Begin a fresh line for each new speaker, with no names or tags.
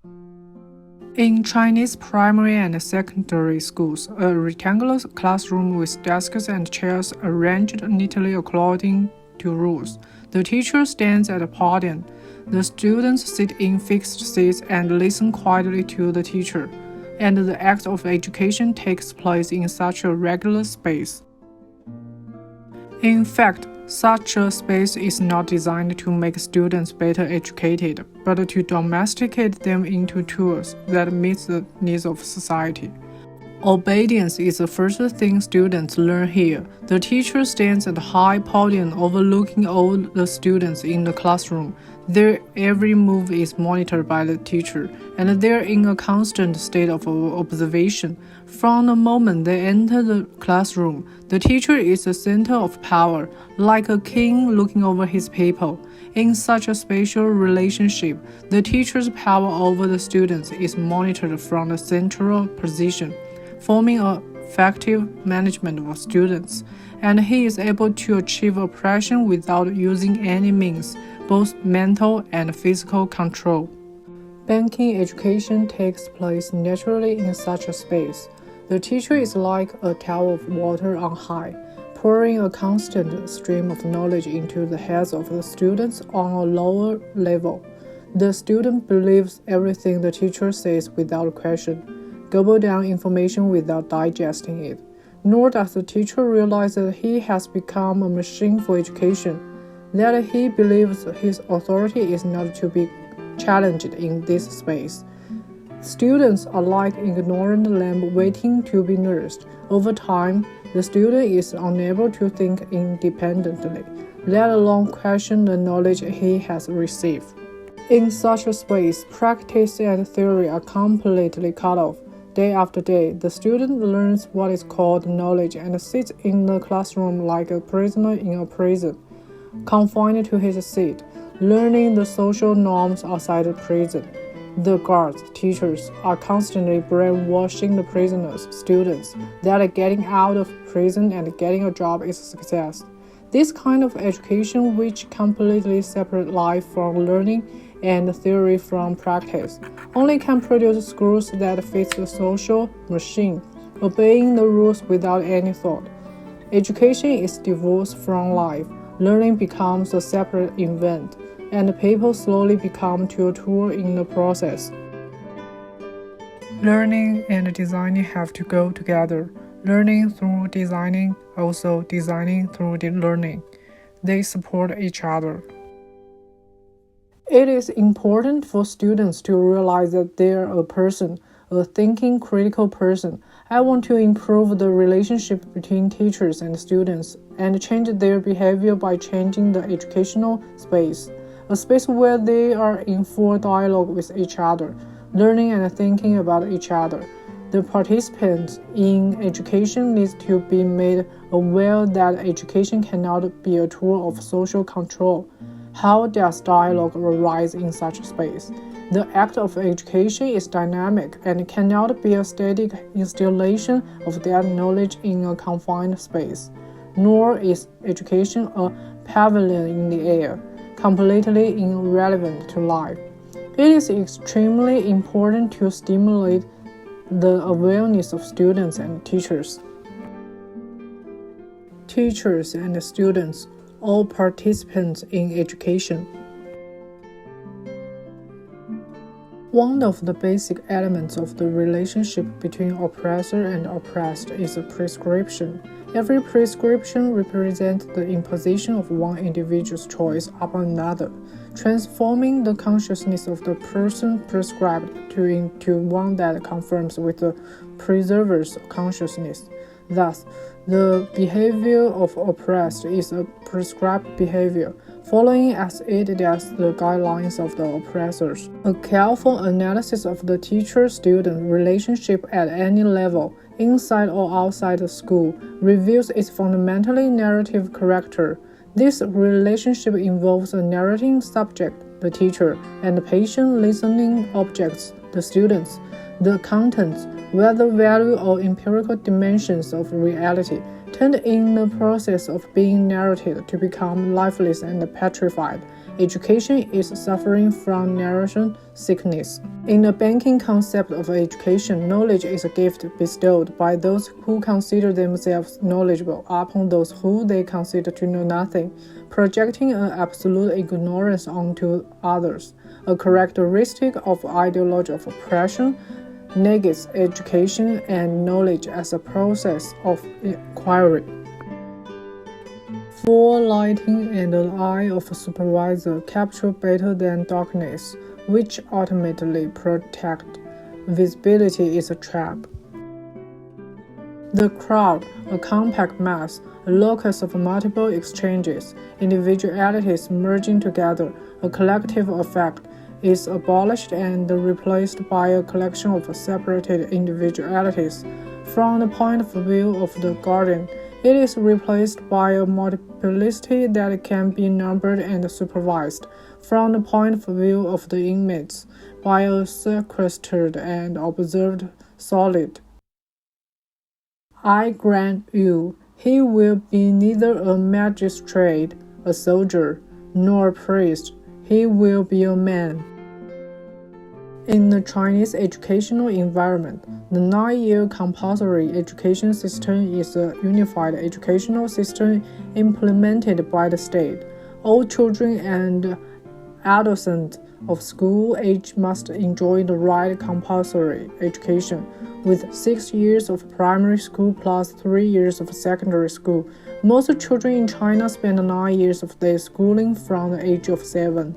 In Chinese primary and secondary schools, a rectangular classroom with desks and chairs arranged neatly according to rules. The teacher stands at a podium. The students sit in fixed seats and listen quietly to the teacher, and the act of education takes place in such a regular space. In fact, such a space is not designed to make students better educated, but to domesticate them into tools that meet the needs of society. Obedience is the first thing students learn here. The teacher stands at a high podium overlooking all the students in the classroom. Their every move is monitored by the teacher, and they're in a constant state of observation. From the moment they enter the classroom, the teacher is the center of power, like a king looking over his people. In such a spatial relationship, the teacher's power over the students is monitored from the central position, forming an effective management of students, and he is able to achieve oppression without using any means, both mental and physical control. Banking education takes place naturally in such a space. The teacher is like a tower of water on high, pouring a constant stream of knowledge into the heads of the students on a lower level. The student believes everything the teacher says without question, gobble down information without digesting it. Nor does the teacher realize that he has become a machine for education, that he believes his authority is not to be challenged in this space. Students are like ignorant lamb waiting to be nursed. Over time, the student is unable to think independently, let alone question the knowledge he has received. In such a space, practice and theory are completely cut off. Day after day, the student learns what is called knowledge and sits in the classroom like a prisoner in a prison, confined to his seat, learning the social norms outside the prison. The guards, teachers, are constantly brainwashing the prisoners, students, that getting out of prison and getting a job is a success. This kind of education, which completely separates life from learning and theory from practice, only can produce schools that fit the social machine, obeying the rules without any thought. Education is divorced from life. Learning becomes a separate event, and people slowly become a tool in the process. Learning and designing have to go together. Learning through designing, also designing through learning. They support each other. It is important for students to realize that they are a person, a thinking, critical person. I want to improve the relationship between teachers and students and change their behavior by changing the educational space, a space where they are in full dialogue with each other, learning and thinking about each other. The participants in education need to be made aware that education cannot be a tool of social control. How does dialogue arise in such space? The act of education is dynamic and cannot be a static installation of that knowledge in a confined space, nor is education a pavilion in the air, completely irrelevant to life. It is extremely important to stimulate the awareness of students and teachers. Teachers and students, all participants in education. One of the basic elements of the relationship between oppressor and oppressed is a prescription. Every prescription represents the imposition of one individual's choice upon another, transforming the consciousness of the person prescribed into one that conforms with the preserver's consciousness. Thus, the behavior of oppressed is a prescribed behavior, following as it does the guidelines of the oppressors. A careful analysis of the teacher-student relationship at any level, inside or outside the school, reveals its fundamentally narrative character. This relationship involves a narrating subject, the teacher, and the patient listening objects, the students. The contents, whether value or empirical dimensions of reality, tend in the process of being narrated to become lifeless and petrified. education is suffering from narration sickness. In the banking concept of education, knowledge is a gift bestowed by those who consider themselves knowledgeable upon those who they consider to know nothing, projecting an absolute ignorance onto others. A characteristic of ideology of oppression negates education and knowledge as a process of inquiry. For lighting and the eye of a supervisor capture better than darkness, which ultimately protect visibility is a trap. The crowd, a compact mass, a locus of multiple exchanges, individualities merging together, a collective effect, is abolished and replaced by a collection of separated individualities. From the point of view of the guardian, it is replaced by a multiplicity that can be numbered and supervised. From the point of view of the inmates, by a sequestered and observed solid. I grant you, he will be neither a magistrate, a soldier, nor a priest. He will be a man. In the Chinese educational environment, the 9-year compulsory education system is a unified educational system implemented by the state. All children and adolescents of school age must enjoy the right compulsory education, with 6 years of primary school plus 3 years of secondary school. Most children in China spend 9 years of their schooling from the age of 7.